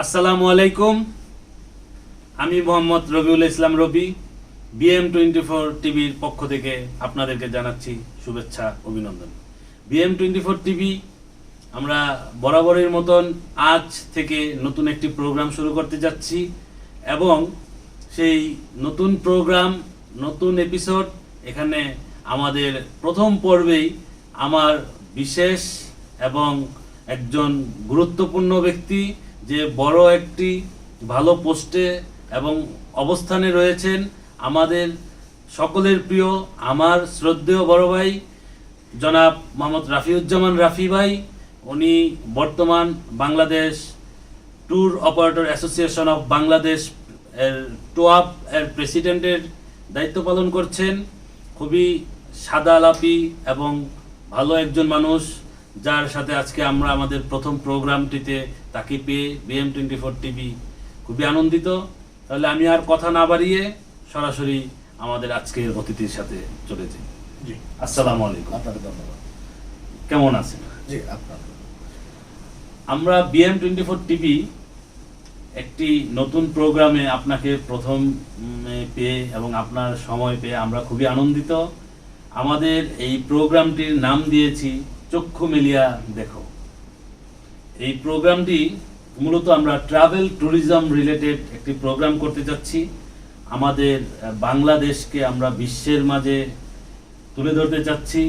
আসসালামু আলাইকুম। আমি মোহাম্মদ রবিউল ইসলাম রবি, BM24 টিভির পক্ষ থেকে আপনাদেরকে জানাচ্ছি শুভেচ্ছা অভিনন্দন। BM24 টিভি আমরা বরাবরের মতন আজ থেকে নতুন একটি প্রোগ্রাম শুরু করতে যাচ্ছি এবং সেই নতুন প্রোগ্রাম, নতুন এপিসোড, এখানে আমাদের প্রথম পর্বেই আমার বিশেষ এবং একজন গুরুত্বপূর্ণ ব্যক্তি যে বড় একটি ভালো পোস্টে এবং অবস্থানে রয়েছেন, আমাদের সকলের প্রিয়, আমার শ্রদ্ধেয় বড় ভাই জনাব মোহাম্মদ রাফিউজ্জামান রাফি ভাই। উনি বর্তমান Bangladesh tour operator association of Bangladesh এর টোয়াপ এর প্রেসিডেন্টের দায়িত্ব পালন করছেন। খুবই সাদালাপি এবং ভালো একজন মানুষ, যার সাথে আজকে আমরা আমাদের প্রথম প্রোগ্রামটিতে তাকে পেয়ে BM24 টিভি খুবই আনন্দিত। তাহলে আমি আর কথা না বাড়িয়ে সরাসরি আমাদের আজকের অতিথির সাথে চলে যাই। জি, আসসালামু আলাইকুম। আপনাকে ধন্যবাদ। কেমন আছেন? জি, আপনার আমরা BM24 টিভি একটি নতুন প্রোগ্রামে আপনাকে প্রথম পেয়ে এবং আপনার সময় পেয়ে আমরা খুবই আনন্দিত। আমাদের এই প্রোগ্রামটির নাম দিয়েছি চক্ষু মেলিয়া দেখো। এই প্রোগ্রামটি মূলত আমরা ট্রাভেল ট্যুরিজম রিলেটেড একটি প্রোগ্রাম করতে যাচ্ছি। আমাদের বাংলাদেশকে আমরা বিশ্বের মাঝে তুলে ধরতে চাচ্ছি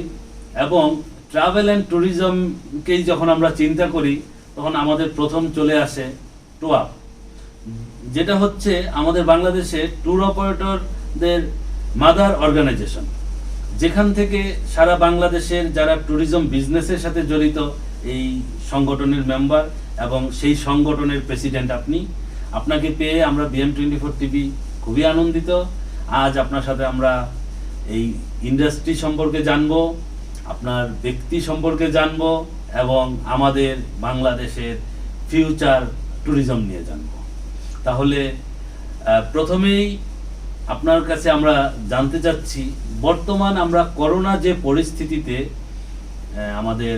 এবং ট্রাভেল অ্যান্ড ট্যুরিজমকেই যখন আমরা চিন্তা করি তখন আমাদের প্রথম চলে আসে টোয়াপ, যেটা হচ্ছে আমাদের বাংলাদেশে ট্যুর অপারেটরদের মাদার অর্গানাইজেশন, যেখান থেকে সারা বাংলাদেশের যারা ট্যুরিজম বিজনেসের সাথে জড়িত এই সংগঠনের মেম্বার এবং সেই সংগঠনের প্রেসিডেন্ট আপনি। আপনাকে পেয়ে আমরা BM24 টিভি খুবই আনন্দিত। আজ আপনার সাথে আমরা এই ইন্ডাস্ট্রি সম্পর্কে জানবো, আপনার ব্যক্তি সম্পর্কে জানবো এবং আমাদের বাংলাদেশের ফিউচার ট্যুরিজম নিয়ে জানবো। তাহলে প্রথমেই আপনার কাছে আমরা জানতে চাচ্ছি, বর্তমান আমরা করোনা যে পরিস্থিতিতে আমাদের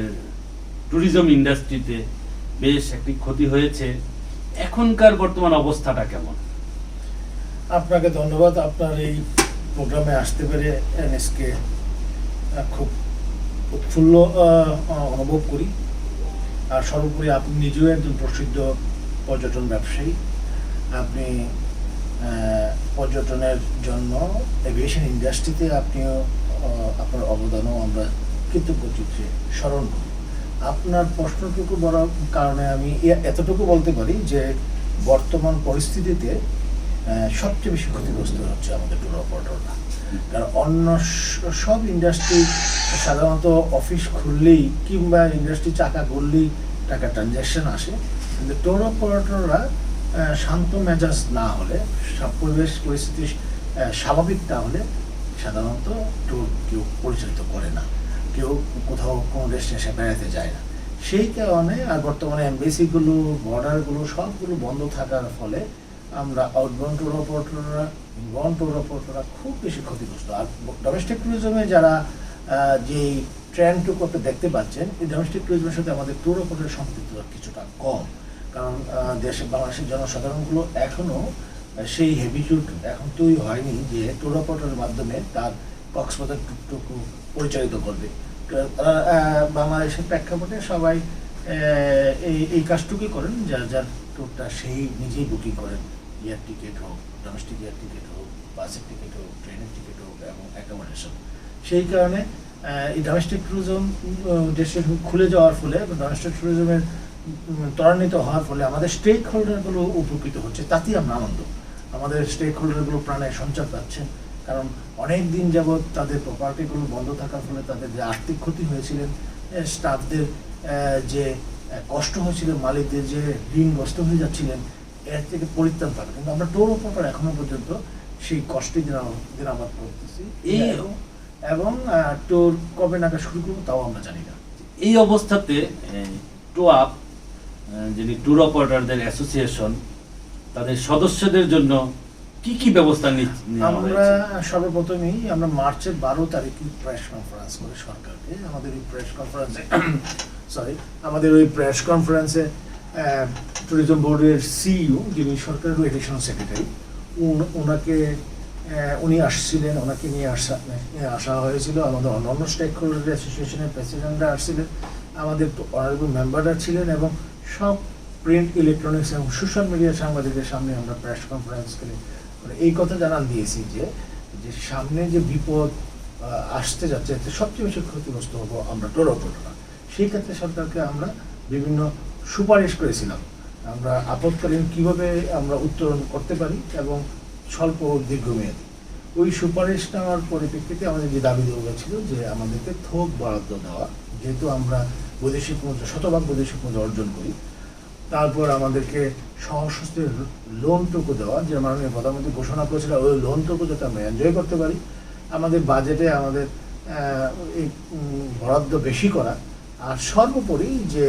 ট্যুরিজম ইন্ডাস্ট্রিতে বেশ একটি ক্ষতি হয়েছে, এখনকার বর্তমান অবস্থাটা কেমন? আপনাকে ধন্যবাদ। আপনার এই প্রোগ্রামে আসতে পেরে এনএসকে খুব উৎফুল্ল অনুভব করি। আর সর্বোপরি আপনি নিজেও একজন প্রসিদ্ধ পর্যটন ব্যবসায়ী। আপনি পর্যটনের জন্য এভিয়েশন ইন্ডাস্ট্রিতে আপনিও আপনার অবদানও আমরা কৃতজ্ঞচিত্তে স্মরণ করি। আপনার প্রশ্নটুকু বলার কারণে আমি এতটুকু বলতে পারি যে বর্তমান পরিস্থিতিতে সবচেয়ে বেশি ক্ষতিগ্রস্ত হচ্ছে আমাদের ট্যুর অপারেটররা। কারণ অন্য সব ইন্ডাস্ট্রি সাধারণত অফিস খুললেই কিংবা ইন্ডাস্ট্রি চাকা করলেই টাকা ট্রানজ্যাকশন আসে, কিন্তু ট্যুর অপারেটররা শান্ত মেজাজ না হলে, পরিবেশ পরিস্থিতি স্বাভাবিক না হলে সাধারণত ট্যুর কেউ পরিচালিত করে না, কেউ কোথাও কোনো ডেস্টিনেশনে বেড়াতে যায় না। সেই কারণে আর বর্তমানে এমবেসিগুলো, বর্ডারগুলো সবগুলো বন্ধ থাকার ফলে আমরা আউটবাউন্ড ট্যুর অপারেটররা, ইনবাউন্ড ট্যুর অপারেটররা খুব বেশি ক্ষতিগ্রস্ত। আর ডোমেস্টিক ট্যুরিজমে যারা যেই ট্রেন্ডটুকু দেখতে পাচ্ছেন, এই ডোমেস্টিক ট্যুরিজমের সাথে আমাদের ট্যুর অপারেটরের সম্পৃক্ততা কিছুটা কম। কারণ বাংলাদেশের জনসাধারণগুলো এখনও সেই হ্যাবিচুড এখন তৈরি হয়নি যে ট্যুর অপারেটরের মাধ্যমে তার কক্সবাজার ট্যুরটুকু পরিচালিত করবে। বাংলাদেশের প্রেক্ষাপটে সবাই এই কাজটুকুই করেন, যার ট্যুরটা সেই নিজেই বুকিং করেন। এয়ার টিকিট হোক, ডোমেস্টিক এয়ার টিকিট হোক, বাসের টিকিট হোক, ট্রেনের টিকিট হোক এবং অ্যাকোমোডেশন। সেই কারণে এই ডোমেস্টিক ট্যুরিজম দেশে খুলে যাওয়ার ফলে, ডোমেস্টিক ট্যুরিজমের ত্বরান্বিত হওয়ার ফলে আমাদের স্টেক হোল্ডারগুলো উপকৃত হচ্ছে, তাতেই আমরা আনন্দ। আমাদের স্টেক হোল্ডারগুলো প্রাণে সঞ্চার পাচ্ছেন, কারণ অনেক দিন যাবৎ তাদের প্রপার্টিগুলো বন্ধ থাকার ফলে তাদের যে আর্থিক ক্ষতি হয়েছিলেন, স্টাফদের যে কষ্ট হয়েছিল, মালিকদের যে ঋণগ্রস্ত হয়ে যাচ্ছিলেন, এর থেকে পরিত্রাণ পাবে। কিন্তু আমরা ট্যুর অপারেটর এখনো পর্যন্ত সেই কষ্টে দিনাবাদ করতেছি এবং ট্যুর কবে নাগাদ শুরু করবো তাও আমরা জানি না। এই অবস্থাতে টোয়াপ, যিনি ট্যুর অপারেটরদের অ্যাসোসিয়েশন, তাদের সদস্যদের জন্য কি কি ব্যবস্থা আমরা সর্বপ্রথমেই আমরা মার্চের 12 তারিখে প্রেস কনফারেন্স করে সরকারকে আমাদের এই প্রেস কনফারেন্সে ট্যুরিজম বোর্ডের সিইও, যিনি সরকারের এডিশনাল সেক্রেটারি, ওনাকে উনি আসছিলেন, ওনাকে নিয়ে আসা হয়েছিল। আমাদের অন্যান্য স্টেক হোল্ডার অ্যাসোসিয়েশনের প্রেসিডেন্টরা আসছিলেন, আমাদের অনারেবল মেম্বাররা ছিলেন, এবং সব প্রিন্ট, ইলেকট্রনিক্স এবং সোশ্যাল মিডিয়া সাংবাদিকদের সামনে আমরা প্রেস কনফারেন্স করে এই কথা জানান দিয়েছি যে সামনে যে বিপদ আসতে যাচ্ছে, এতে সবচেয়ে বেশি ক্ষতিগ্রস্ত হবো আমরা ট্যুর অপারেটররা। সেই ক্ষেত্রে সরকারকে আমরা বিভিন্ন সুপারিশ করেছিলাম, আমরা আপৎকালীন কিভাবে আমরা উত্তরণ করতে পারি এবং স্বল্প ও দীর্ঘমেয়াদী। ওই সুপারিশ নেওয়ার পরিপ্রেক্ষিতে আমাদের যে দাবি দেওয়া ছিল যে আমাদেরকে থোক বরাদ্দ দেওয়া, যেহেতু আমরা বৈদেশিক মুদ্রা শতভাগ বৈদেশিক মুদ্রা অর্জন করি। তারপর আমাদেরকে সহস্রের লোনটুকু দেওয়া, যে মাননীয় প্রধানমন্ত্রী ঘোষণা করেছিল, ওই লোনটুকু যাতে আমরা এনজয় করতে পারি। আমাদের বাজেটে আমাদের এই বরাদ্দ বেশি করা, আর সর্বোপরি যে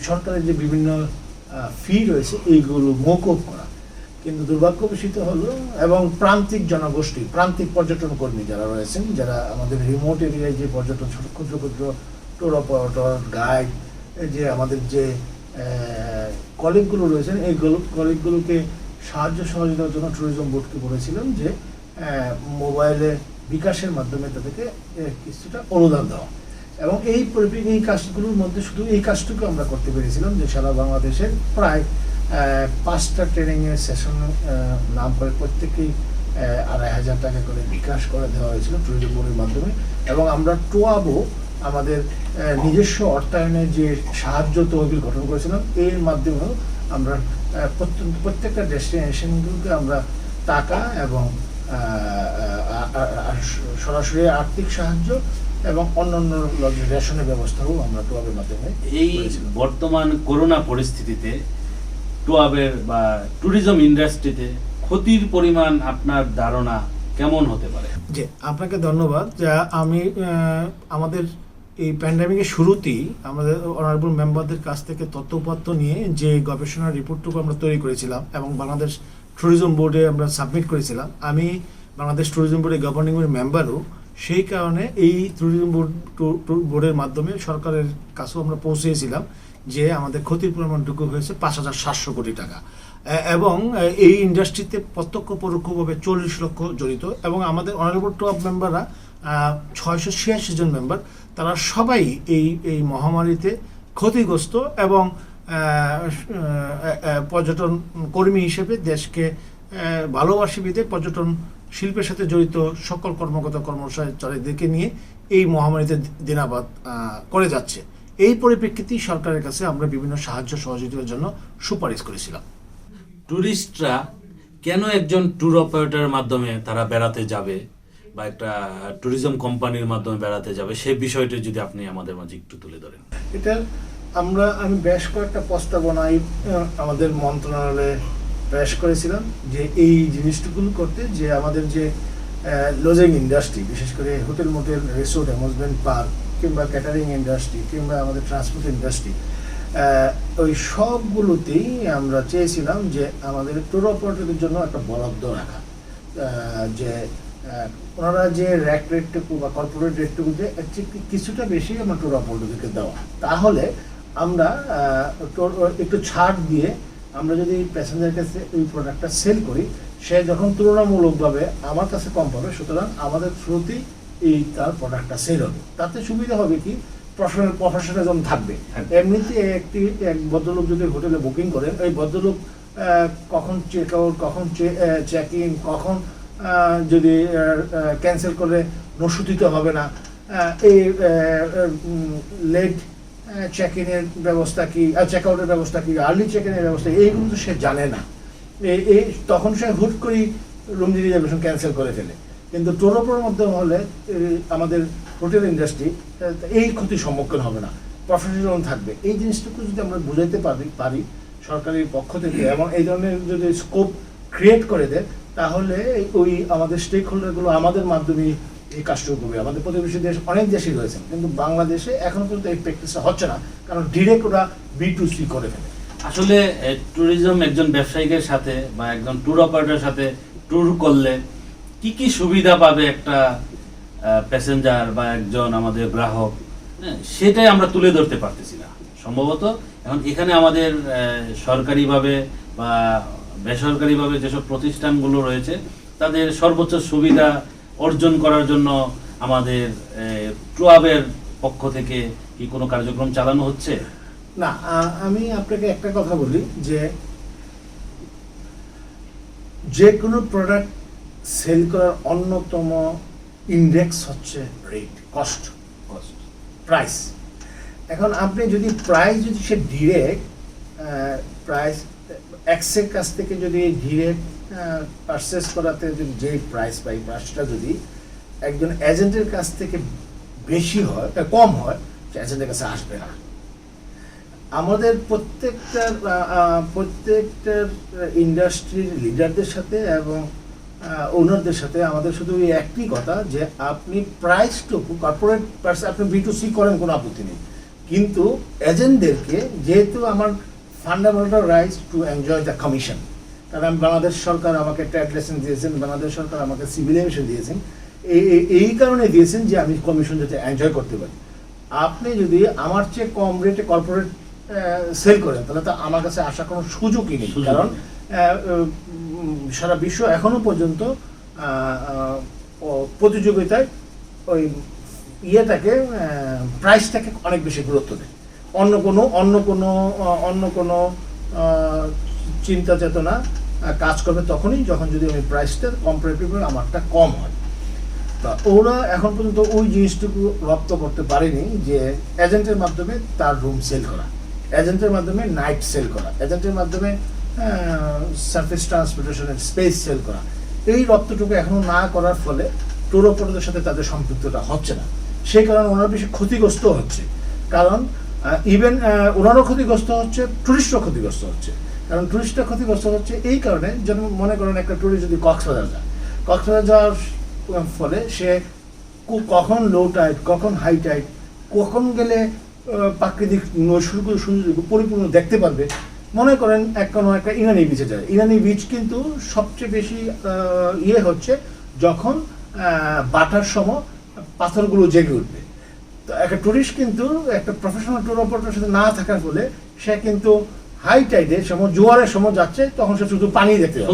সরকারের যে বিভিন্ন ফি রয়েছে এইগুলো মওকুফ করা। কিন্তু দুর্ভাগ্যবশত হলো, এবং প্রান্তিক জনগোষ্ঠী, প্রান্তিক পর্যটন কর্মী যারা রয়েছেন, যারা আমাদের রিমোট এরিয়ায় যে পর্যটন, ক্ষুদ্র ক্ষুদ্র ট্যুর অপারেটর, গাইড, যে আমাদের যে কলিগগুলো রয়েছেন, এই কলিগগুলোকে সাহায্য সহযোগিতার জন্য ট্যুরিজম বোর্ডকে বলেছিলাম যে মোবাইলে বিকাশের মাধ্যমে তাদেরকে কিছুটা অনুদান দেওয়া। এবং এই কাজগুলোর মধ্যে শুধু এই কাজটুকু আমরা করতে পেরেছিলাম যে সারা বাংলাদেশের প্রায় 5টা ট্রেনিংয়ের সেশন নাম করে প্রত্যেকেই 2,500 টাকা করে বিকাশ করে দেওয়া হয়েছিল ট্যুরিজম বোর্ডের মাধ্যমে। এবং আমরা টোয়াবো আমাদের নিজস্ব অর্থায়নের যে সাহায্য তহবিল গঠন করেছিলাম, এর মাধ্যমেও আমরা প্রত্যেকটা ডেস্টিনেশনগুলোকে আমরা টাকা এবং সরাসরি আর্থিক সাহায্য এবং অন্যান্য রেশনের ব্যবস্থাও আমরা টোয়াবের মাধ্যমে। এই বর্তমান করোনা পরিস্থিতিতে টোয়াবের বা ট্যুরিজম ইন্ডাস্ট্রিতে ক্ষতির পরিমাণ আপনার ধারণা কেমন হতে পারে? জি, আপনাকে ধন্যবাদ। আমি আমাদের এই প্যান্ডামিকের শুরুতেই আমাদের অনারেবল মেম্বারদের কাছ থেকে তথ্যপত্র নিয়ে যে গবেষণা রিপোর্টটুকু আমরা তৈরি করেছিলাম এবং বাংলাদেশ ট্যুরিজম বোর্ডে আমরা সাবমিট করেছিলাম। আমি বাংলাদেশ ট্যুরিজম বোর্ডের গভর্নিং বোর্ডের মেম্বারও, সেই কারণে এই ট্যুরিজম বোর্ডের মাধ্যমে সরকারের কাছেও আমরা পৌঁছেছিলাম যে আমাদের ক্ষতির পরিমাণটুকু হয়েছে 5,700 কোটি টাকা। এবং এই ইন্ডাস্ট্রিতে প্রত্যক্ষ পরোক্ষভাবে 40 লক্ষ জড়িত, এবং আমাদের অনারেবল টপ মেম্বাররা 686 জন মেম্বার, তারা সবাই এই মহামারীতে ক্ষতিগ্রস্ত এবং পর্যটন কর্মী হিসেবে দেশকে ভালোবাসি বিধে পর্যটন শিল্পের সাথে জড়িত সকল কর্মকর্তা কর্মচারীদেরকে নিয়ে এই মহামারীতে দিনাবাদ করে যাচ্ছে। এই পরিপ্রেক্ষিতেই সরকারের কাছে আমরা বিভিন্ন সাহায্য সহযোগিতার জন্য সুপারিশ করেছিলাম। ট্যুরিস্টরা কেন একজন ট্যুর অপারেটরের মাধ্যমে তারা বেড়াতে যাবে বা একটা ট্যুরিজম কোম্পানির মাধ্যমে বেড়াতে যাবে, সেই বিষয়টা যদি আপনি আমাদের মাঝে একটু তুলে ধরেন। এটা আমি বেশ কয়েকটা প্রস্তাবনায় আমাদের মন্ত্রণালয়ে পেশ করেছিলাম যে এই জিনিসটুকুলো করতে, যে আমাদের যে লজিং ইন্ডাস্ট্রি, বিশেষ করে hotel, motel, resort, amusement park, কিংবা ক্যাটারিং ইন্ডাস্ট্রি, কিংবা আমাদের ট্রান্সপোর্ট ইন্ডাস্ট্রি, ওই সবগুলোতেই আমরা চেয়েছিলাম যে আমাদের ট্যুর অপারেটরদের জন্য একটা বরাদ্দ রাখা, যে ওনারা যে র্যাক রেটটুকু বা কর্পোরেট রেটটুকু যে কিছুটা বেশি আমরা ট্যুর অপারেটরদেরকে দেওয়া, তাহলে আমরা একটু ছাড় দিয়ে আমরা যদি প্যাসেঞ্জার কাছে ওই প্রোডাক্টটা সেল করি, সে যখন তুলনামূলকভাবে আমার কাছে কম পাবে, সুতরাং আমাদের থ্রুতেই তার প্রোডাক্টটা সেল হবে। তাতে সুবিধা হবে কি, প্রফেশনালিজম থাকবে। এমনিতে এক ভদ্রলোক যদি হোটেলে বুকিং করেন, ওই ভদ্রলোক কখন চেক আউট, কখন চেক ইন, কখন যদি ক্যান্সেল করে নসু দিতে হবে না, এই লেট চেক ইনের ব্যবস্থা কি, চেক আউটের ব্যবস্থা কি, আর্লি চেক ইনের ব্যবস্থা, এইগুলো তো সে জানে না। তখন সে হুট করেই রুম রিজার্ভেশন ক্যান্সেল করে ফেলে। কিন্তু ট্যুর অপারেটরের মাধ্যমে হলে আমাদের হোটেল ইন্ডাস্ট্রি এই ক্ষতির সম্মুখীন হবে না, প্রফেশনাল থাকবে। এই জিনিসটুকু যদি আমরা বুঝাইতে পারি সরকারের পক্ষ থেকে, এবং এই ধরনের যদি স্কোপ ক্রিয়েট করে দেয়, তাহলে ওই আমাদের স্টেক হোল্ডারগুলো আমাদের মাধ্যমে এই কাজটুকু করবে। আমাদের প্রতিবেশী দেশ অনেক দেশই রয়েছেন, কিন্তু বাংলাদেশে এখনো পর্যন্ত এই প্র্যাকটিসটা হচ্ছে না, কারণ ডিরেক্ট ওরা B2C করে ফেলে। আসলে ট্যুরিজম একজন ব্যবসায়িকের সাথে বা একজন ট্যুর অপারেটরের সাথে ট্যুর করলে কি কি সুবিধা পাবে একটা প্যাসেঞ্জার বা একজন আমাদের গ্রাহক, সেটাই আমরা তুলে ধরতে পারতেছি না সম্ভবত। এখন এখানে আমাদের সরকারিভাবে বা বেসরকারিভাবে যেসব প্রতিষ্ঠানগুলো রয়েছে তাদের সর্বোচ্চ সুবিধা অর্জন করার জন্য আমাদের ট্রুয়াবের পক্ষ থেকে কি কোনো কার্যক্রম চালানো হচ্ছে? না, আমি আপনাকে একটা কথা বলি যে কোনো প্রোডাক্ট সেল করার অন্যতম ইন্ডেক্স হচ্ছে রেট, কস্ট, প্রাইস। এখন আপনি যদি প্রাইস যদি সে ডিরেক্ট প্রাইস এক্সের কাছ থেকে যদি ডিরেক্ট পারচেস করাতে যদি যে প্রাইস পাই, প্রাইসটা যদি একজন এজেন্টের কাছ থেকে বেশি হয়, কম হয়, সে এজেন্টের কাছে আসবে না। আমাদের প্রত্যেকটা ইন্ডাস্ট্রির লিডারদের সাথে এবং ওনারদের সাথে আমাদের শুধু এই একটি কথা যে আপনি প্রাইসটুকু কর্পোরেট প্রাইস আপনি B2C করেন, কোনো আপত্তি নেই, কিন্তু এজেন্টদেরকে যেহেতু আমার fundamental rights to enjoy the commission, কারণ বাংলাদেশ সরকার আমাকে ট্রেড লাইসেন্স দিয়েছেন, বাংলাদেশ সরকার আমাকে সিভিল এভিয়েশন দিয়েছেন, এই কারণে দিয়েছেন যে আমি কমিশন যাতে এনজয় করতে পারি। আপনি যদি আমার চেয়ে কম রেটে কর্পোরেট সেল করেন তাহলে তো আমার কাছে আসার কোনো সুযোগই নেই, কারণ সারা বিশ্ব এখনো পর্যন্ত প্রতিযোগিতায় ওই ইয়েটাকে প্রাইসটাকে অনেক বেশি গুরুত্ব দেয়। অন্য কোনো চিন্তা চেতনা কাজ করবে তখনই যখন যদি আমি প্রাইসটা কম্পারেটিভলি আমারটা কম হয়। তা ওরা এখন পর্যন্ত ওই জিনিসটুকু রপ্ত করতে পারেনি যে এজেন্টের মাধ্যমে তার রুম সেল করা, এজেন্টের মাধ্যমে নাইট সেল করা, এজেন্টের মাধ্যমে সার্ফেস ট্রান্সপোর্টেশনের স্পেস সেল করা। এই রপ্তটুকু এখনো না করার ফলে ট্যুর অপারেটরদের সাথে তাদের সম্পৃক্ততা হচ্ছে না। সেই কারণে ওনারা বেশি ক্ষতিগ্রস্ত হচ্ছে, কারণ ইভেন ওনারও ক্ষতিগ্রস্ত হচ্ছে, ট্যুরিস্টও ক্ষতিগ্রস্ত হচ্ছে। কারণ ট্যুরিস্টরা ক্ষতিগ্রস্ত হচ্ছে এই কারণে, যেমন মনে করেন একটা ট্যুরিস্ট যদি কক্সবাজার যায়, কক্সবাজার যাওয়ার ফলে সে কখন লো টাইড, কখন হাই টাইড, কখন গেলে প্রাকৃতিক নৈসর্গিক সৌন্দর্য পরিপূর্ণ দেখতে পারবে। মনে করেন কোনো একটা ইরানি বিচে যায়, ইরানি বিচ কিন্তু সবচেয়ে বেশি হচ্ছে যখন বাটার সময় পাথরগুলো জেগে উঠবে। তো একটা ট্যুরিস্ট কিন্তু একটা প্রফেশনাল ট্যুর অপারেটরের সাথে না থাকার ফলে সে কিন্তু হাই টাইডের সময়, জোয়ারের সময় যাচ্ছে, তখন সে শুধু পানি দেখতে পাবে,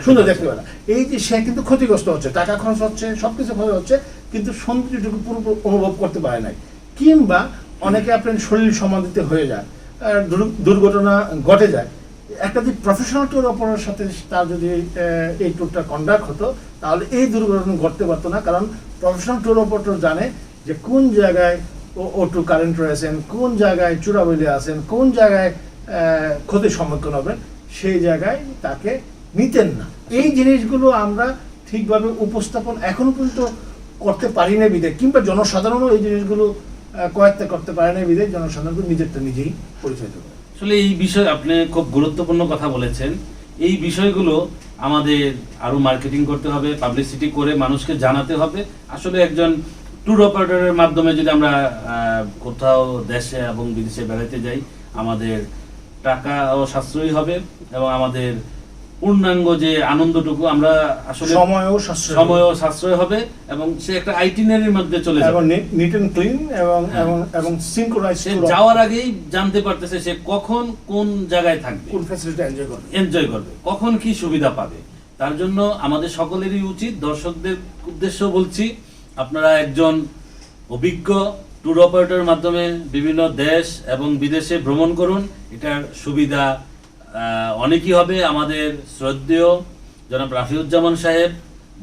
সুন্দর দেখতে পারে। এই যে সে কিন্তু ক্ষতিগ্রস্ত হচ্ছে, টাকা খরচ হচ্ছে, সবকিছু খরচ হচ্ছে, কিন্তু সৌন্দর্যটুকু পুরো অনুভব করতে পারে নাই। কিংবা অনেকে আপনার শরীর সমাধিতে হয়ে যায়, দুর্ঘটনা ঘটে যায়। একটা যদি প্রফেশনাল ট্যুর অপারেটরের সাথে তার যদি এই ট্যুরটা কন্ডাক্ট হতো তাহলে এই দুর্ঘটনা ঘটতে পারতো না, কারণ প্রফেশনাল ট্যুর অপারেটর জানে যে কোন জায়গায় ওটু কারেন্ট রয়েছেন, কোন জায়গায় চূড়াবলি আছেন, কোন জায়গায় ক্ষতির সম্মুখীন হবেন, সেই জায়গায় তাকে নিতেন না। এই জিনিসগুলো আমরা ঠিকভাবে উপস্থাপন এখনো পর্যন্ত করতে পারি না বিদে, কিংবা জনসাধারণও এই জিনিসগুলো কয়েকটা করতে পারে না বিদে জনসাধারণ নিজেরটা নিজেই পরিচয় দেবে। আসলে এই বিষয় আপনি খুব গুরুত্বপূর্ণ কথা বলেছেন। এই বিষয়গুলো আমাদের আরো মার্কেটিং করতে হবে, পাবলিসিটি করে মানুষকে জানাতে হবে। আসলে একজন ট্যুর অপারেটরের মাধ্যমে যদি আমরা কোথাও দেশে এবং বিদেশে বেড়াতে যাই, আমাদের টাকাও সাশ্রয়ী হবে এবং আমাদের পূর্ণাঙ্গ যে আনন্দটুকু আমরা আসলে সময়ও সাশ্রয় হবে এবং সে একটা আইটিনারির মধ্যে চলে যাবে, নিট এন্ড ক্লিন এবং সিনক্রোনাইজ। যাওয়ার আগেই জানতে পারতেছে সে কখন কোন জায়গায় থাকবে, কোন ফ্যাসিলিটি এনজয় করবে, কখন কি সুবিধা পাবে। তার জন্য আমাদের সকলেরই উচিত, দর্শকদের উদ্দেশ্য বলছি, আপনারা একজন অভিজ্ঞ ট্যুর অপারেটরের মাধ্যমে বিভিন্ন দেশ এবং বিদেশে ভ্রমণ করুন। এটার সুবিধা অনেকই হবে। আমাদের শ্রদ্ধেয় জনাব রাফিউজ্জামান সাহেব,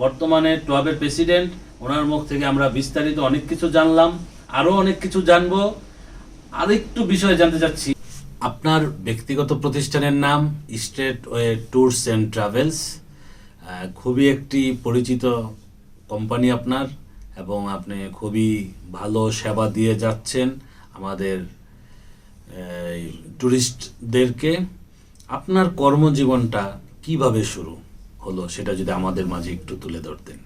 বর্তমানে ট্রুয়াবের প্রেসিডেন্ট, ওনার মুখ থেকে আমরা বিস্তারিত অনেক কিছু জানলাম, আরও অনেক কিছু জানবো। আরেকটু বিষয় জানতে চাচ্ছি, আপনার ব্যক্তিগত প্রতিষ্ঠানের নাম straight way tours and travels, খুবই একটি পরিচিত কোম্পানি আপনার, এবং আপনি খুবই ভালো সেবা দিয়ে যাচ্ছেন আমাদের ট্যুরিস্টদেরকে। আপনার কর্মজীবনটা কিভাবে শুরু হলো সেটা যদি আমাদের মাঝে একটু তুলে ধরতেন।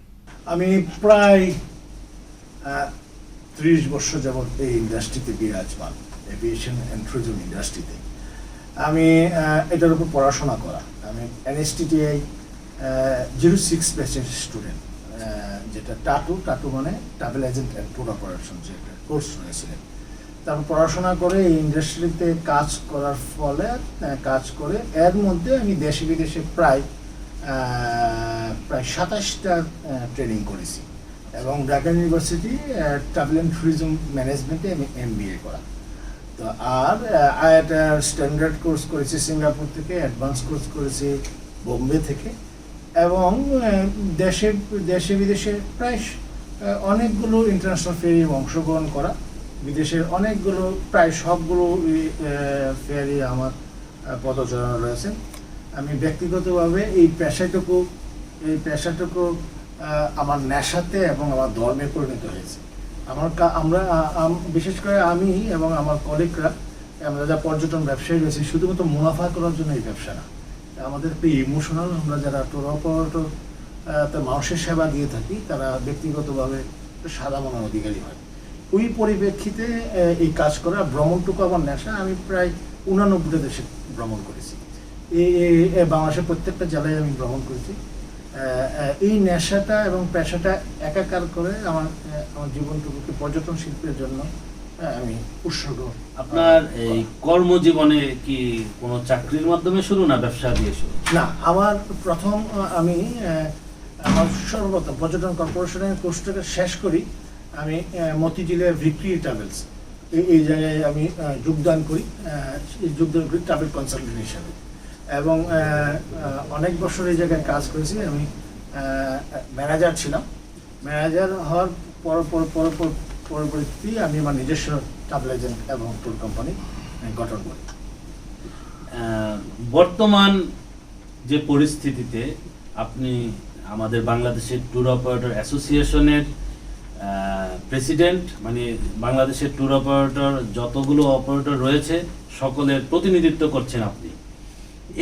আমি প্রায় 30 বছর যাবৎ এই ইন্ডাস্ট্রিতে বিরাজমান, এভিয়েশন অ্যান্ড ট্যুরিজম ইন্ডাস্ট্রিতে। আমি এটার উপর পড়াশোনা করা, আমি NSTTI 06 ব্যাচের স্টুডেন্ট, যেটা টাটু মানে travel agent and tour operation, যে একটা কোর্স রয়েছিলেন। তারপর পড়াশোনা করে এই ইন্ডাস্ট্রিতে কাজ করার ফলে কাজ করে এর মধ্যে আমি দেশে বিদেশে প্রায় 27টা ট্রেনিং করেছি এবং Dhaka university travel and tourism ম্যানেজমেন্টে আমি MBA করা। তো আর আইআইটির স্ট্যান্ডার্ড কোর্স করেছি সিঙ্গাপুর থেকে, অ্যাডভান্স কোর্স করেছি বোম্বে থেকে, এবং দেশে বিদেশে প্রায় অনেকগুলো ইন্টারন্যাশনাল ফেয়ারে অংশগ্রহণ করা, বিদেশের অনেকগুলো প্রায় সবগুলো ফেয়ারে আমার পদচারণা রয়েছে। আমি ব্যক্তিগতভাবে এই পেশাটুকু আমার নেশাতে এবং আমার ধর্মে পরিণত হয়েছে। বিশেষ করে আমি এবং আমার কলিগরা, আমরা যা পর্যটন ব্যবসায়ী রয়েছে, শুধুমাত্র মুনাফা করার জন্য এই ব্যবসা না, আমাদের একটু ইমোশনাল। আমরা যারা ট্যুর অপারেটর মানুষের সেবা দিয়ে থাকি, তারা ব্যক্তিগতভাবে সাদা মনের অধিকারী হয়। ওই পরিপ্রেক্ষিতে এই কাজ করা, ভ্রমণটুকু আমার নেশা। আমি প্রায় 89টা দেশে ভ্রমণ করেছি, বাংলাদেশের প্রত্যেকটা জেলায় আমি ভ্রমণ করেছি। এই নেশাটা এবং পেশাটা একাকার করে আমার জীবনটুকুকে পর্যটন শিল্পের জন্য আমি উৎসর্গ। আপনার এই কর্মজীবনে কি কোনো চাকরির মাধ্যমে শুরু, না ব্যবসা দিয়ে শুরু? না, আমার প্রথম আমি আমার সর্বপ্রথম পর্যটন কর্পোরেশনের কোর্সটাকে শেষ করি আমি মতিঝিলের ভিক্টরি ট্রাভেলস, এই জায়গায় আমি যোগদান করি ট্রাভেল কনসালটেন্ট হিসাবে, এবং অনেক বছর এই জায়গায় কাজ করেছি। আমি ম্যানেজার ছিলাম। ম্যানেজার হওয়ার পরবর্তী আমি আমার নিজস্ব ট্রাভেল এজেন্ট এবং ট্যুর কোম্পানি গঠন করি। বর্তমান যে পরিস্থিতিতে আপনি আমাদের বাংলাদেশের ট্যুর অপারেটর অ্যাসোসিয়েশনের প্রেসিডেন্ট, মানে বাংলাদেশের ট্যুর অপারেটর যতগুলো অপারেটর রয়েছে সকলের প্রতিনিধিত্ব করছেন আপনি।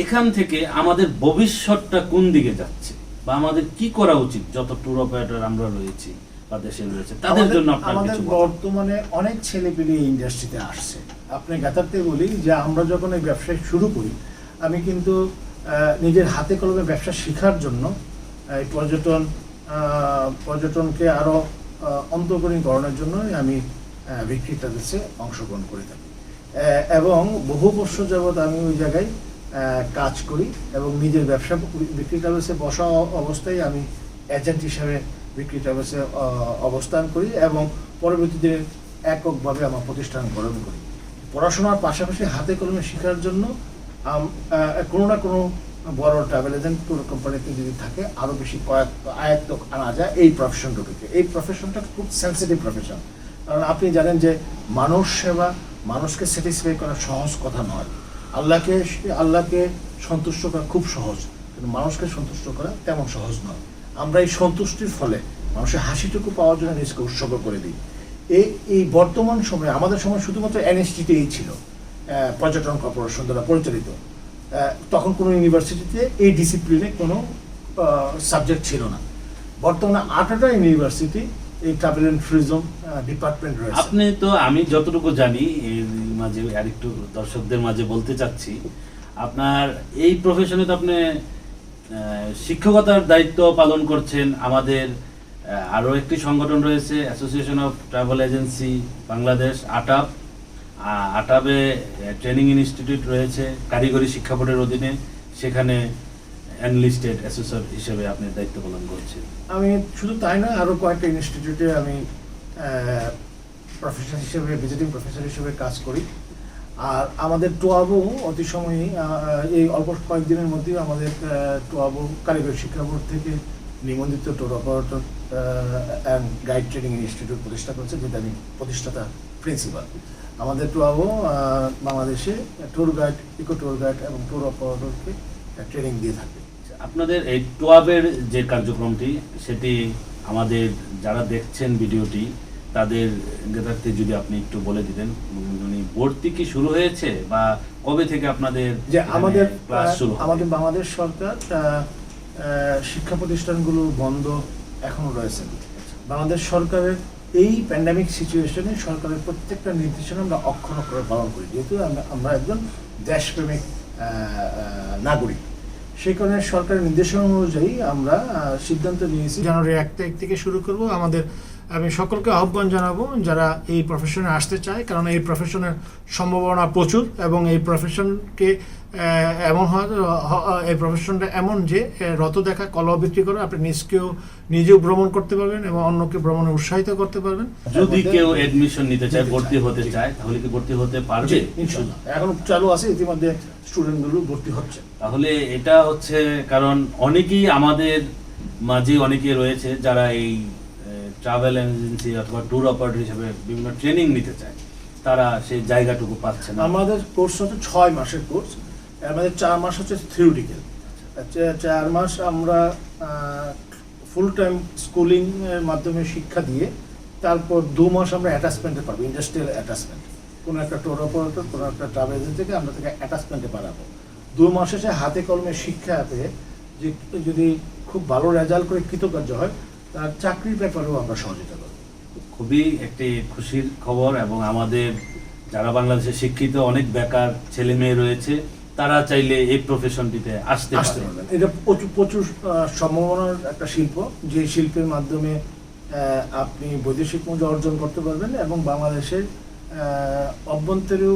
এখান থেকে আমাদের ভবিষ্যৎটা কোন দিকে যাচ্ছে, বা আমাদের কি করা উচিত, যত ট্যুর অপারেটর আমরা রয়েছি বা দেশে রয়েছে তাদের জন্য? আমাদের বর্তমানে অনেক ছেলেপেলে এই ইন্ডাস্ট্রিতে আসছে। আপনি গাতারতে বলি যে আমরা যখন এই ব্যবসা শুরু করি, আমি কিন্তু নিজের হাতে কলমে ব্যবসা শেখার জন্য এই পর্যটনকে আরো অন্তর্করণের জন্য আমি ভিক্টরি ট্রাভেলসে অংশগ্রহণ করে থাকি, এবং বহু বছর যাবৎ আমি ওই জায়গায় কাজ করি, এবং নিজের ব্যবসা ভিক্টরি ট্রাভেলসে বসা অবস্থায় আমি এজেন্ট হিসাবে ভিক্টরি ট্রাভেলসে অবস্থান করি, এবং পরবর্তীতে এককভাবে আমার প্রতিষ্ঠান গঠন করি। পড়াশোনার পাশাপাশি হাতে কলমে শেখার জন্য কোনো না কোনো বড় ট্রাভেল এজেন্ট ট্যুর কোম্পানিতে যদি থাকে, আরও বেশি আয়ত্ত আনা যায় এই প্রফেশনটাকে। এই প্রফেশনটা খুব সেন্সিটিভ প্রফেশন, কারণ আপনি জানেন যে মানুষ সেবা, মানুষকে স্যাটিসফাই করা সহজ কথা নয়। আল্লাহকে সন্তুষ্ট করা খুব সহজ, কিন্তু মানুষকে সন্তুষ্ট করা তেমন সহজ নয়। আমরা এই সন্তুষ্টির ফলে মানুষের হাসিটুকু পাওয়ার জন্য নিজেকে উৎসর্গ করে দিই। এই বর্তমান সময়ে, আমাদের সময় শুধুমাত্র NHTতেই ছিল, পর্যটন কর্পোরেশন দ্বারা পরিচালিত। তখন কোনো ইউনিভার্সিটিতে এই ডিসিপ্লিনে কোনো সাবজেক্ট ছিল না। বর্তমানে 8টা ইউনিভার্সিটি এই ট্রাভেল অ্যান্ড ট্যুরিজম ডিপার্টমেন্ট রয়েছে। আপনি তো, আমি যতটুকু জানি, এর মাঝে আরেকটু দর্শকদের মাঝে বলতে চাচ্ছি, আপনার এই প্রফেশনে তো আপনি শিক্ষকতার দায়িত্ব পালন করছেন। আমাদের আরও একটি সংগঠন রয়েছে, association of travel agency Bangladesh, আটাবে ট্রেনিং ইনস্টিটিউট রয়েছে কারিগরি শিক্ষা বোর্ডের অধীনে, সেখানে এনলিস্টেড অ্যাসেসর হিসেবে আপনি দায়িত্ব পালন করছেন। আমি শুধু তাই না, আরও কয়েকটা ইনস্টিটিউটে আমি প্রফেসর হিসেবে, ভিজিটিং প্রফেসর হিসেবে কাজ করি। আর আমাদের টোয়াবো অতি সময়ই এই অল্প কয়েকদিনের মধ্যেই আমাদের টোয়াবো কারিগরি শিক্ষা বোর্ড থেকে নিবন্ধিত tour operator and guide training institute প্রতিষ্ঠা করেছে, যেটা আমি প্রতিষ্ঠাতা প্রিন্সিপাল। আমাদের টোয়াবো বাংলাদেশে tour guide, eco tour guide এবং ট্যুর অপারেটরকে ট্রেনিং দিয়ে থাকে। আপনাদের এই টোয়াবের যে কার্যক্রমটি, সেটি আমাদের যারা দেখছেন ভিডিওটি তাদের জ্ঞাতার্থে যদি আপনি একটু বলে দিতেন, ভর্তি কি শুরু হয়েছে, বা কবে থেকে আপনাদের যে আমাদের ক্লাস শুরু? আমাদের বাংলাদেশ সরকার শিক্ষা প্রতিষ্ঠানগুলো বন্ধ এখনো রয়েছে। বাংলাদেশ সরকারের এই প্যান্ডামিক সিচুয়েশনে সরকারের প্রত্যেকটা নির্দেশনা আমরা অক্ষর অক্ষরে পালন করি, যেহেতু আমরা একজন দেশপ্রেমিক নাগরিক। সেই কারণে সরকারের নির্দেশনা অনুযায়ী আমরা সিদ্ধান্ত নিয়েছি জানুয়ারি 1 তারিখ থেকে শুরু করব। আমাদের আমি সকলকে আহ্বান জানাবো যারা এই প্রফেশনে আসতে চায়, কারণ এই প্রফেশনের সম্ভাবনা প্রচুর এবং এই প্রফেশনকে এমন হয়, এই প্রফেশনটা এমন যে রত দেখা কলহ বিক্রি করে আপনি নিজেও ভ্রমণ করতে পারবেন এবং অন্যকে ভ্রমণে উৎসাহিত করতে পারবেন। যদি কেউ এডমিশন নিতে চায়, ভর্তি হতে চায়, তাহলে কি ভর্তি হতে পারবে? ইনশাআল্লাহ এখন চালু আছে, ইতিমধ্যে স্টুডেন্টগুলো ভর্তি হচ্ছে। তাহলে এটা হচ্ছে, কারণ অনেকেই আমাদের মাঝে অনেকে রয়েছে যারা এই ট্রাভেল এজেন্সি অথবা ট্যুর অপারেটর হিসেবে বিভিন্ন ট্রেনিং নিতে চায়, তারা সেই জায়গাটুকু পাচ্ছে না। আমাদের কোর্স হচ্ছে 6 মাসের কোর্স, আমাদের 4 মাস হচ্ছে থিওরিটিক্যাল। 4 মাস আমরা ফুল টাইম স্কুলিং এর মাধ্যমে শিক্ষা দিয়ে তারপর 2 মাস আমরা অ্যাটাচমেন্টে পাবো, ইন্ডাস্ট্রিয়াল অ্যাটাচমেন্ট। কোনো একটা ট্যুর অপারেটর, কোনো একটা ট্রাভেল এজেন্সি থেকে আমরা থেকে অ্যাটাচমেন্টে পাঠাবো। 2 মাসে সে হাতে কলমে শিক্ষা পেয়ে যে যদি খুব ভালো রেজাল্ট করে কৃতকার্য হয়, তার চাকরির ব্যাপারেও আমরা সহযোগিতা করব। খুবই একটি খুশির খবর, এবং আমাদের যারা বাংলাদেশে শিক্ষিত অনেক বেকার ছেলে মেয়ে রয়েছে, তারা চাইলে এই প্রফেশনটিতে আসতে পারবেন। এটা প্রচুর সম্ভাবনার একটা শিল্প, যে শিল্পের মাধ্যমে আপনি বৈদেশিক মুদ্রা অর্জন করতে পারবেন এবং বাংলাদেশের অভ্যন্তরেও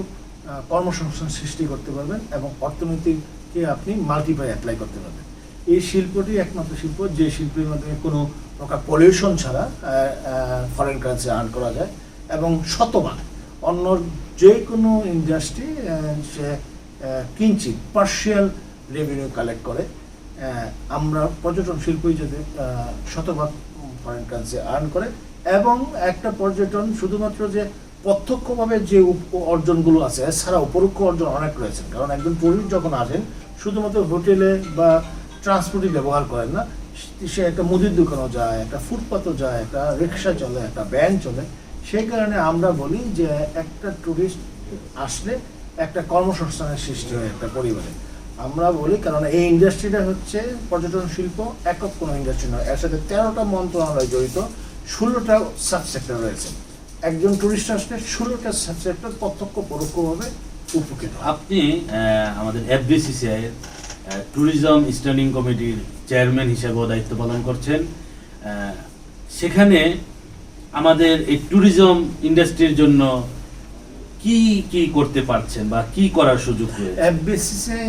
কর্মসংস্থান সৃষ্টি করতে পারবেন এবং অর্থনীতিকে আপনি মাল্টিপ্লাই অ্যাপ্লাই করতে পারবেন। এই শিল্পটি একমাত্র শিল্প যে শিল্পের মাধ্যমে কোনো প্রকার পলিউশন ছাড়া ফরেন কারেন্সি আর্ন করা যায় এবং শতভাগ অন্য যে কোনো ইন্ডাস্ট্রি সে কিঞ্চিত পার্শিয়াল রেভিনিউ কালেক্ট করে। আমরা পর্যটন শিল্পই যদি শতভাগ ফরেন কারেন্সি আর্ন করে, এবং একটা পর্যটন শুধুমাত্র যে প্রত্যক্ষভাবে যে অর্জনগুলো আছে, এছাড়াও পরোক্ষ অর্জন অনেক রয়েছে। কারণ একজন টুরিস্ট যখন আসেন শুধুমাত্র হোটেলে বা ট্রান্সপোর্টই ব্যবহার করেন না, সে একটা মুদির দোকানও যায়, একটা ফুটপাতও যায়, একটা রিক্সা চলে, একটা ভ্যান চলে। সেই কারণে আমরা বলি যে একটা টুরিস্ট আসলে একটা কর্মসংস্থানের সৃষ্টি হয় একটা পরিবারে। আমরা বলি, কারণ এই ইন্ডাস্ট্রিটা হচ্ছে পর্যটন শিল্প একক কোনো ইন্ডাস্ট্রি নয়, এর সাথে 13টা মন্ত্রণালয় জড়িত, 16টা সাবসেক্টর রয়েছে। একজন টুরিস্ট আসলে 16টা সাবসেক্টর প্রত্যক্ষ পরোক্ষভাবে উপকৃত। আপনি আমাদের এফবিসিসিআই এর ট্যুরিজম স্ট্যান্ডিং কমিটির চেয়ারম্যান হিসেবেও দায়িত্ব পালন করছেন। সেখানে আমাদের এই ট্যুরিজম ইন্ডাস্ট্রির জন্য কি কি করতে পারছেন বা কি করার সুযোগ রয়েছে? এফবিসিসিআই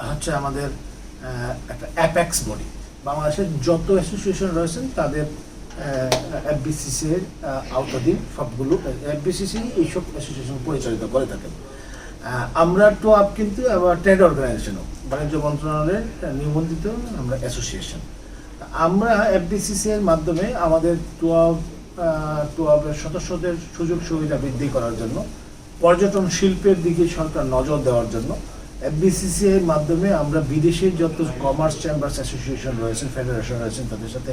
হচ্ছে আমাদের একটা অ্যাপেক্স বডি। বাংলাদেশের যত অ্যাসোসিয়েশন রয়েছেন তাদের এফবিসিসিআই এর আওতাধীন সবগুলো এফবিসিসিআই এইসব অ্যাসোসিয়েশন পরিচালিত করে থাকেন। আমরা টোআপ কিন্তু আবার ট্রেড অর্গানাইজেশনও, বাণিজ্য মন্ত্রণালয়ের নিবন্ধিত আমরা অ্যাসোসিয়েশন। আমরা এফবিসিসিআই এর মাধ্যমে আমাদের টোআপের সদস্যদের সুযোগ সুবিধা বৃদ্ধি করার জন্য, পর্যটন শিল্পের দিকে সরকার নজর দেওয়ার জন্য এফবিসিসিআই এর মাধ্যমে আমরা বিদেশের যত কমার্স চেম্বার্স অ্যাসোসিয়েশন রয়েছেন, ফেডারেশন রয়েছেন, তাদের সাথে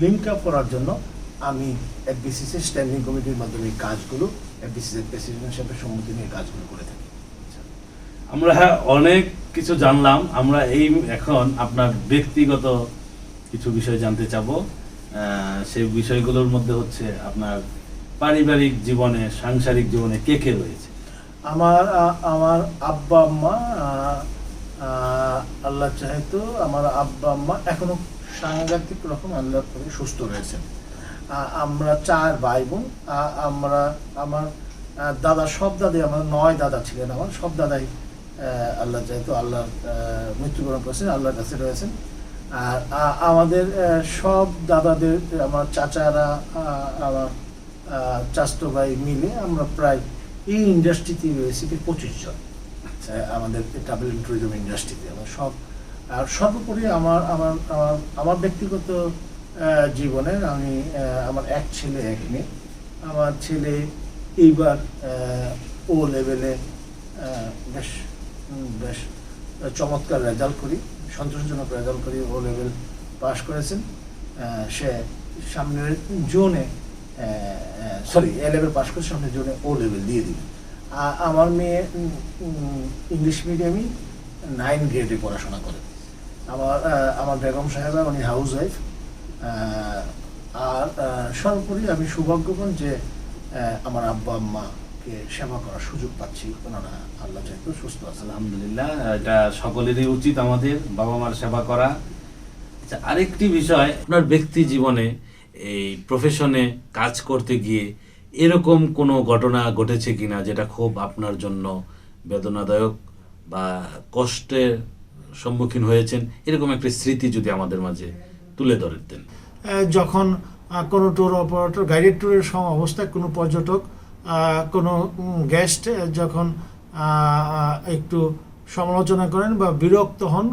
লিঙ্ক আপ করার জন্য আমি এফবিসিসিআই স্ট্যান্ডিং কমিটির মাধ্যমে এই কাজগুলো এফবিসিসিআই প্রেসিডেন্ট হিসেবে সম্মতি নিয়ে কাজগুলো করে থাকি। আমরা অনেক কিছু জানলাম। আমরা এখন আপনার ব্যক্তিগত কিছু বিষয় জানতে চাবো। সেই বিষয়গুলোর মধ্যে হচ্ছে আপনার পারিবারিক জীবনে, সাংসারিক জীবনে কে কে রয়েছে? আমার আব্বা আম্মা, আল্লাহ চাইতো আমার আব্বা আম্মা এখনো সাংঘাতিক রকম আল্লাহ করে সুস্থ রয়েছেন। আমরা 4 ভাই বোন। আমার দাদা, সব দাদাই, আমার 9 দাদা ছিলেন, আমার সব দাদাই আল্লাহ চাইতো আল্লাহ মৃত্যুবরণ করেছেন, আল্লাহর কাছে রয়েছেন। আর আমাদের সব দাদাদের, আমার চাচারা, আমার চাচতো ভাই মিলে আমরা প্রায় এই ইন্ডাস্ট্রিতে রয়েছি 25 জন। আমাদের ট্রাভেল এন্ড ট্যুরিজম ইন্ডাস্ট্রিতে আমার সব। আর সর্বোপরি আমার ব্যক্তিগত জীবনে আমি আমার এক ছেলে এক মেয়ে। আমার ছেলে এইবার ও লেভেলে বেশ চমৎকার রেজাল্ট করি, সন্তোষজনক রেজাল্ট করি, ও লেভেল পাস করেছেন। সে সামনের জোনে এ লেভেল পাস করে সামনের জোনে ও লেভেল দিয়ে দিবে। আমার মেয়ে ইংলিশ মিডিয়ামই 9 গ্রেডে পড়াশোনা করে। আমার বেগম সাহেবা, উনি হাউস ওয়াইফ। আর সর্বোপরি আমি সৌভাগ্যবান যে আমার আব্বা আম্মাকে সেবা করার সুযোগ পাচ্ছি, ওনারা আল্লাহ চাইতো সুস্থ আছে। আলহামদুলিল্লাহ, এটা সকলেরই উচিত আমাদের বাবা মার সেবা করা। আচ্ছা, আরেকটি বিষয়, আপনার ব্যক্তি জীবনে এই প্রফেশনে কাজ করতে গিয়ে এরকম কোনো ঘটনা ঘটেছে কিনা যেটা খুব আপনার জন্য বেদনাদায়ক বা কষ্টের সম্মুখীন হয়েছেন, এরকম একটা স্মৃতি যদি আমাদের মাঝে তুলে ধরতেন। যখন কোনো ট্যুর অপারেটর গাইডেড ট্যুরের অবস্থায় কোনো পর্যটক কোনো গেস্ট যখন একটু সমালোচনা করেন বা বিরক্ত হন,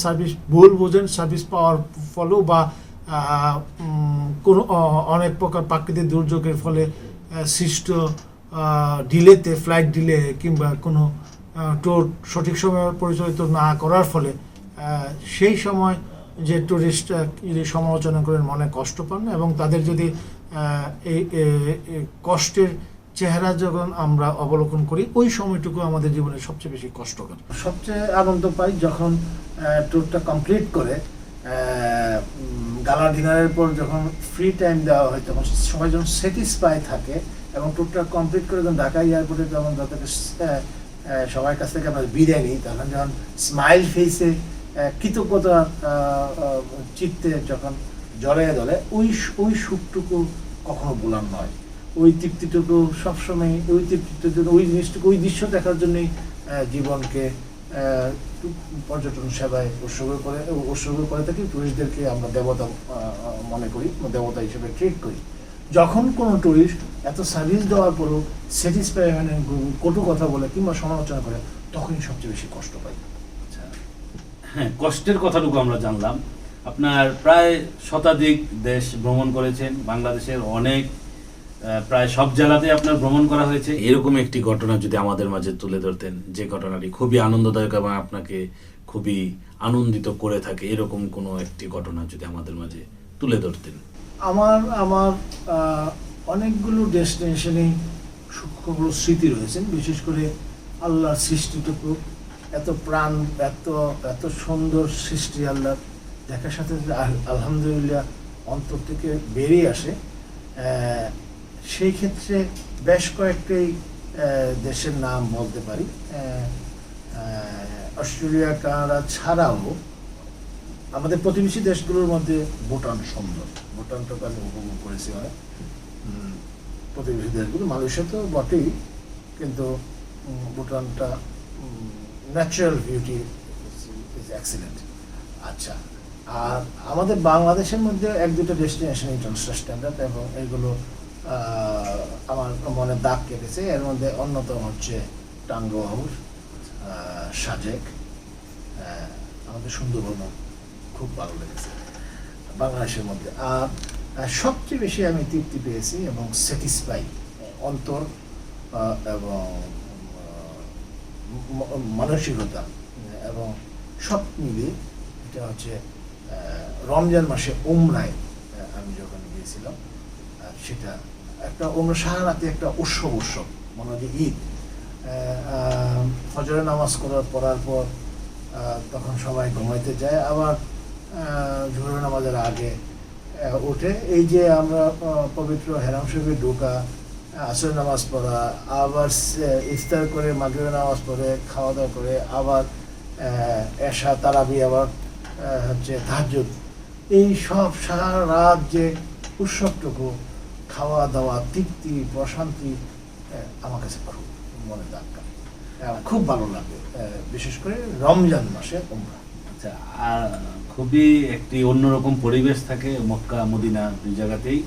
সার্ভিস ভুল বোঝেন সার্ভিস পাওয়ার ফলেও বা কোনো অনেক প্রকার প্রাকৃতিক দুর্যোগের ফলে সৃষ্ট ডিলেতে, ফ্লাইট ডিলে কিংবা কোনো ট্যুর সঠিক সময়ে পরিচালিত না করার ফলে সেই সময় যে ট্যুরিস্ট যদি সমালোচনা করেন মনে কষ্ট পান এবং তাদের যদি এই কষ্টের চেহারা যখন আমরা অবলোকন করি, ওই সময়টুকু আমাদের জীবনের সবচেয়ে বেশি কষ্টকর। সবচেয়ে আনন্দ পাই যখন ট্যুরটা কমপ্লিট করে গালা ডিনারের পর যখন ফ্রি টাইম দেওয়া হয় তখন সবাই যখন স্যাটিসফাই থাকে এবং ট্যুরটা কমপ্লিট করে যখন ঢাকা এয়ারপোর্টে যখন তাদেরকে সবার কাছ থেকে আমরা বিদায় নিই, তখন যখন স্মাইল ফেসে কৃতজ্ঞতা চিত্তে যখন জলে দলে ওই সুখটুকু কখনো ভোলার নয়। ওই তৃপ্তিটুকু সবসময় ওই তৃপ্তির জন্য ওই জিনিসটুকু ওই দৃশ্য দেখার জন্যই জীবনকে পর্যটন সেবায় উৎসর্গ করে থাকি। টুরিস্টদেরকে আমরা দেবতা মনে করি, দেবতা হিসেবে ট্রিট করি। যখন কোনো টুরিস্ট এত সার্ভিস দেওয়ার পরও স্যাটিসফাই মানে কটু কথা বলে কিংবা সমালোচনা করে, তখনই সবচেয়ে বেশি কষ্ট পাই। হ্যাঁ, কষ্টের কথাটুকু আমরা জানলাম। আপনার প্রায় শতাধিক দেশ ভ্রমণ করেছেন, বাংলাদেশের অনেক প্রায় সব জেলাতে আপনার ভ্রমণ করা হয়েছে। এরকম একটি ঘটনা যদি আমাদের মাঝে তুলে ধরতেন, যে ঘটনাটি খুবই আনন্দদায়ক এবং আপনাকে খুবই আনন্দিত করে থাকে, এরকম কোনো একটি ঘটনা যদি আমাদের মাঝে তুলে ধরতেন। আমার অনেকগুলো ডেস্টিনেশনেই সূক্ষ্মগুলো স্মৃতি রয়েছেন। বিশেষ করে আল্লাহর সৃষ্টিটুকু এত প্রাণ, এত সুন্দর সৃষ্টি আল্লাহ দেখার সাথে আলহামদুলিল্লাহ অন্তর থেকে বেরিয়ে আসে। সেই ক্ষেত্রে বেশ কয়েকটি দেশের নাম বলতে পারি। অস্ট্রেলিয়া, কানাডা ছাড়াও আমাদের প্রতিবেশী দেশগুলোর মধ্যে ভুটান সুন্দর। ভুটানটাকে আমি উপভোগ করেছি অনেক। প্রতিবেশী দেশগুলো মালয়েশিয়া তো বটেই, কিন্তু ভুটানটা ন্যাচারাল বিউটি ইজ এক্সিলেন্ট। আচ্ছা, আর আমাদের বাংলাদেশের মধ্যে এক দুটো ডেস্টিনেশন ইন্টারন্যাশনাল স্ট্যান্ডার্ড এবং এগুলো আমার মনে দাগ কেটেছে। এর মধ্যে অন্যতম হচ্ছে টাঙ্গুয়া হাউস, সাজেক, আমাদের সুন্দরবন খুব ভালো লেগেছে বাংলাদেশের মধ্যে। আর সবচেয়ে বেশি আমি তৃপ্তি পেয়েছি এবং স্যাটিসফাই অন্তর এবং মানসিকতা এবং সব মিলিয়ে এটা হচ্ছে রমজান মাসে উমরায় আমি যখন গিয়েছিলাম। সেটা একটা উমরা সারা রাতে একটা উৎসব মনে হয় যে ঈদ। ফজরের নামাজ পড়ার পর তখন সবাই ঘুমাইতে যায়, আবার জোহরের নামাজের আগে উঠে এই যে আমরা পবিত্র হেরাম শরীফে ঢোকা, আসরের নামাজ পড়া, আবার ইফতার করে মাগরিবের নামাজ পড়ে খাওয়া দাওয়া করে আবার এশা, তারাবি, আবার হচ্ছে তাহাজ্জুদ, এই সব সারা রাত যে উৎসবটুকু, খাওয়া দাওয়া, তৃপ্তি, প্রশান্তি আমার কাছে খুব মনে দাগ কাটে, খুব ভালো লাগে, বিশেষ করে রমজান মাসে উমরা। আচ্ছা, আর খুবই একটি অন্যরকম পরিবেশ থাকে মক্কা মদিনা দুই জায়গাতেই।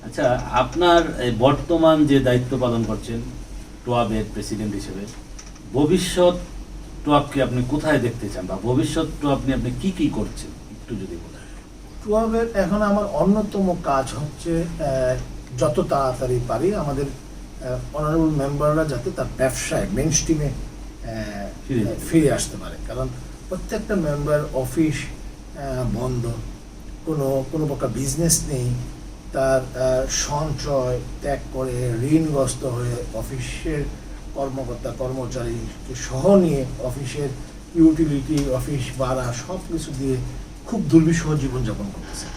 আচ্ছা, আপনার বর্তমান যে দায়িত্ব পালন করছেন টোয়াবের প্রেসিডেন্ট হিসেবে, ভবিষ্যৎ টোয়াবকে আপনি কোথায় দেখতে চান বা ভবিষ্যৎ টোয়াব নিয়ে আপনি কি করছেন একটু যদি বলেন। টোয়াবের এখন আমার অন্যতম কাজ হচ্ছে যত তাড়াতাড়ি পারি আমাদের অনারেবল মেম্বাররা যাতে তার ব্যবসায় মেইন স্ট্রিমে ফিরে আসতে পারে। কারণ প্রত্যেকটা মেম্বার অফিস বন্ধ, কোনো প্রকার বিজনেস নেই, তার সঞ্চয় ত্যাগ করে ঋণগ্রস্ত হয়ে অফিসের কর্মকর্তা কর্মচারীকে সহ নিয়ে অফিসের ইউটিলিটি, অফিস ভাড়া সব কিছু দিয়ে খুব দুর্বিষহ জীবনযাপন করতেছে।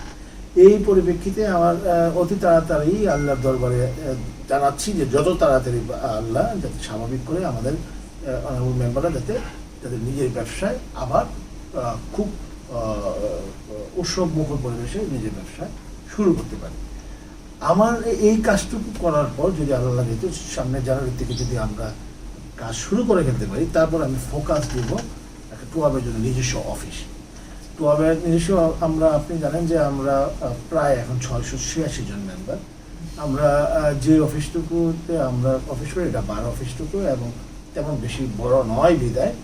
এই পরিপ্রেক্ষিতে আমার অতি তাড়াতাড়ি আল্লাহর দরবারে জানাচ্ছি যে যত তাড়াতাড়ি আল্লাহ যাতে স্বাভাবিক করে আমাদের অনারেবল মেম্বাররা যাতে তাদের নিজের ব্যবসায় আবার খুব উৎসব মুখর পরিবেশে নিজের ব্যবসায় শুরু করতে পারি। আমার এই কাজটুকু করার পর যদি আল্লাহ লাগে তো সামনে জানুয়ারি থেকে যদি আমরা কাজ শুরু করে ফেলতে পারি, তারপর আমি ফোকাস দিব একটা টুয়াবের জন্য নিজস্ব অফিস। টুয়াবের নিজস্ব আমরা, আপনি জানেন যে আমরা প্রায় এখন 686 জন মেম্বার। আমরা যে অফিসটুকুতে আমরা অফিস করি এটা 12 অফিসটুকু, এবং তেমন বেশি বড় নয় বিদায়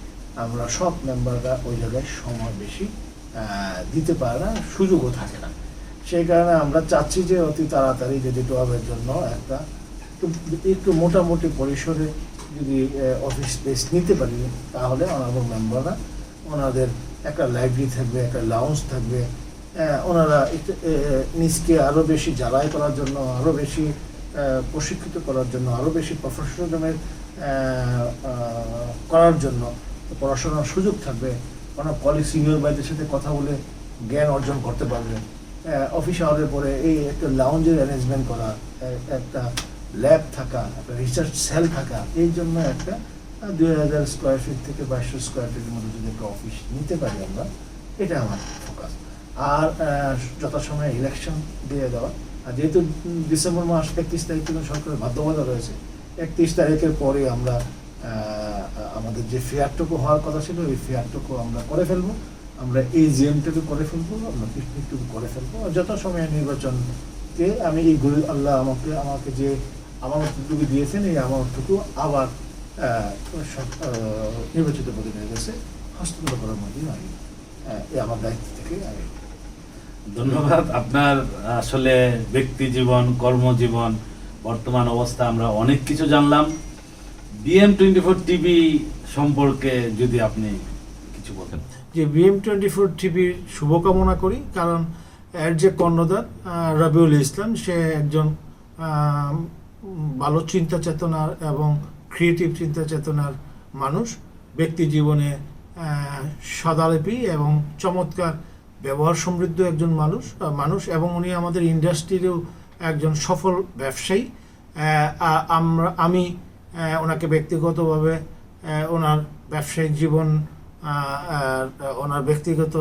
আমরা সব মেম্বাররা ওই জায়গায় সময় বেশি দিতে পারে না, সুযোগও থাকে না। সেই কারণে আমরা চাচ্ছি যে অতি তাড়াতাড়ি যদি টুয়াবের জন্য একটু মোটামুটি পরিসরে যদি অফিস স্পেস নিতে পারি, তাহলে অনারেবল মেম্বাররা ওনাদের একটা লাইব্রেরি থাকবে, একটা লাউঞ্জ থাকবে, ওনারা নিজকে আরও বেশি জ্বালাই করার জন্য, আরও বেশি প্রশিক্ষিত করার জন্য, আরও বেশি প্রফেশনাল করার জন্য পড়াশোনার সুযোগ থাকবে। ওনার কলিগ সিনিয়র ভাইদের সাথে কথা বলে জ্ঞান অর্জন করতে পারবে। অফিস আওয়ারের পরে এই একটা লাউঞ্জের অ্যারেঞ্জমেন্ট করা, একটা ল্যাব থাকা, একটা রিসার্চ সেল থাকা, এই জন্য একটা 2000 স্কোয়ার ফিট থেকে 2200 স্কোয়ার ফিটের মধ্যে যদি একটা অফিস নিতে পারি আমরা, এটা আমার ফোকাস। আর যথাসময়ে ইলেকশন দিয়ে দেওয়া। আর যেহেতু ডিসেম্বর মাস 31 তারিখ থেকে সরকারের বাধ্যবাধকতা রয়েছে, 31 তারিখের পরে আমরা আমাদের যে ফেয়ারটুকু হওয়ার কথা ছিল ওই ফেয়ারটুকু আমরা করে ফেলবো, আমরা এই জিএমটুকু করে ফেলবো, আমরা পিকনিকটুকু করে ফেলবো। আর যথাসময়ে নির্বাচনকে আমি এই আল্লাহ আমাকে যে আমানতটুকু দিয়েছেন, এই আমানতটুকু আবার নির্বাচিত প্রতিনিধির কাছে হস্তান্তর করার মধ্যেই আমি এই আমার দায়িত্ব থেকে আমি। ধন্যবাদ। আপনার আসলে ব্যক্তি জীবন, কর্মজীবন, বর্তমান অবস্থা আমরা অনেক কিছু জানলাম। BM24 টিভি সম্পর্কে যদি আপনি কিছু বলেন। যে BM24 টিভির শুভকামনা করি, কারণ এর যে কর্ণধার রবিউল ইসলাম, সে একজন ভালো চিন্তা চেতনার এবং ক্রিয়েটিভ চিন্তা চেতনার মানুষ, ব্যক্তি জীবনে সদালিপি এবং চমৎকার ব্যবহার সমৃদ্ধ একজন মানুষ এবং উনি আমাদের ইন্ডাস্ট্রিরও একজন সফল ব্যবসায়ী। আমি ওনাকে ব্যক্তিগতভাবে ওনার ব্যবসায়িক জীবন, ওনার ব্যক্তিগত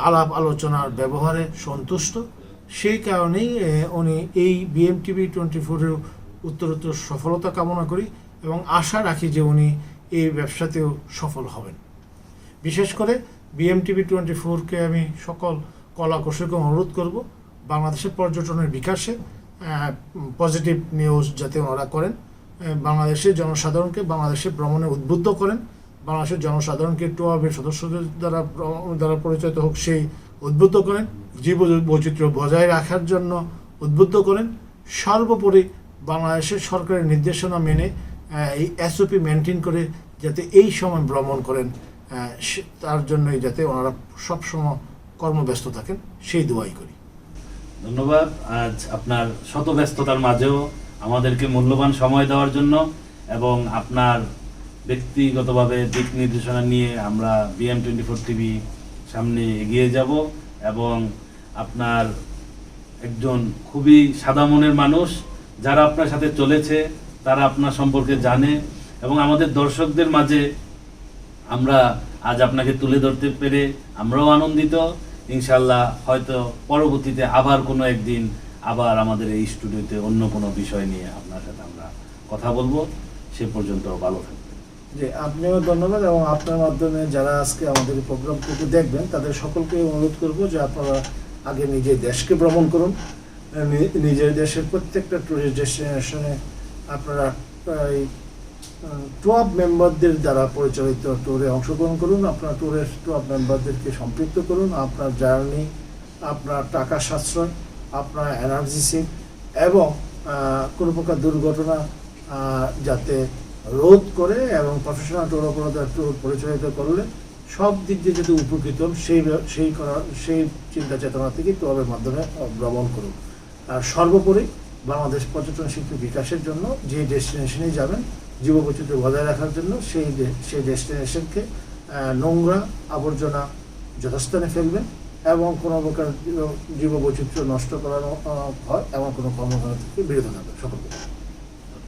আলাপ আলোচনার ব্যবহারে সন্তুষ্ট। সেই কারণেই উনি এই BM24-এর উত্তরোত্তর সফলতা কামনা করি এবং আশা রাখি যে উনি এই ব্যবসাতেও সফল হবেন। বিশেষ করে BM24-কে আমি সকল কলা কৌশলকে অনুরোধ করব বাংলাদেশের পর্যটনের বিকাশে পজিটিভ নিউজ যাতে ওনারা করেন, বাংলাদেশের জনসাধারণকে বাংলাদেশে ভ্রমণে উদ্বুদ্ধ করেন, বাংলাদেশের জনসাধারণকে টুয়াবের সদস্যদের দ্বারা পরিচালিত হোক সেই উদ্বুদ্ধ করেন, জীব বৈচিত্র্য বজায় রাখার জন্য উদ্বুদ্ধ করেন। সর্বোপরি বাংলাদেশের সরকারের নির্দেশনা মেনে এই SOP মেনটেন করে যাতে এই সময় ভ্রমণ করেন, তার জন্যই যাতে ওনারা সবসময় কর্মব্যস্ত থাকেন, সেই দোয়াই করি। ধন্যবাদ। আজ আপনার শত ব্যস্ততার মাঝেও আমাদেরকে মূল্যবান সময় দেওয়ার জন্য এবং আপনার ব্যক্তিগতভাবে দিক নির্দেশনা নিয়ে আমরা BM24 টিভি সামনে এগিয়ে যাব এবং আপনার একজন খুবই সাদা মনের মানুষ, যারা আপনার সাথে চলেছে তারা আপনার সম্পর্কে জানে এবং আমাদের দর্শকদের মাঝে আমরা আজ আপনাকে তুলে ধরতে পেরে আমরাও আনন্দিত। ইনশাল্লাহ হয়তো পরবর্তীতে আবার কোনো একদিন আবার আমাদের এই স্টুডিওতে অন্য কোনো বিষয় নিয়ে আপনার সাথে আমরা কথা বলবো। সে পর্যন্ত ভালো থাকবেন। যে আপনিও ধন্যবাদ, এবং আপনার মাধ্যমে যারা আজকে আমাদের প্রোগ্রামটুকু দেখবেন তাদের সকলকে অনুরোধ করব যে আপনারা আগে নিজের দেশকে ভ্রমণ করুন, নিজের দেশের প্রত্যেকটা টুরিস্ট ডেস্টিনেশনে আপনারা টুয়াব মেম্বারদের দ্বারা পরিচালিত ট্যুরে অংশগ্রহণ করুন, আপনার ট্যুরের টুয়াব মেম্বারদেরকে সম্পৃক্ত করুন। আপনার জার্নি, আপনার টাকা সাশ্রয়, আপনার এনার্জি সেভ এবং কোনো প্রকার দুর্ঘটনা যাতে রোধ করে এবং প্রফেশনাল ট্যুর অপারেটর ট্যুর পরিচালিত করলে সব দিক দিয়ে যদি উপকৃত সেই চিন্তা চেতনা থেকে ট্যুরের মাধ্যমে ভ্রমণ করুন। আর সর্বোপরি বাংলাদেশ পর্যটন শিল্পের বিকাশের জন্য যে ডেস্টিনেশনে যাবেন জীববৈচিত্র্য বজায় রাখার জন্য সেই ডেস্টিনেশনকে নোংরা আবর্জনা যথাস্থানে ফেলবেন এবং কোনো প্রকার জীববৈচিত্র্য নষ্ট করানো হয় এমন কোনো কর্মকাণ্ড থেকে বিরত থাকবেন। সকলকে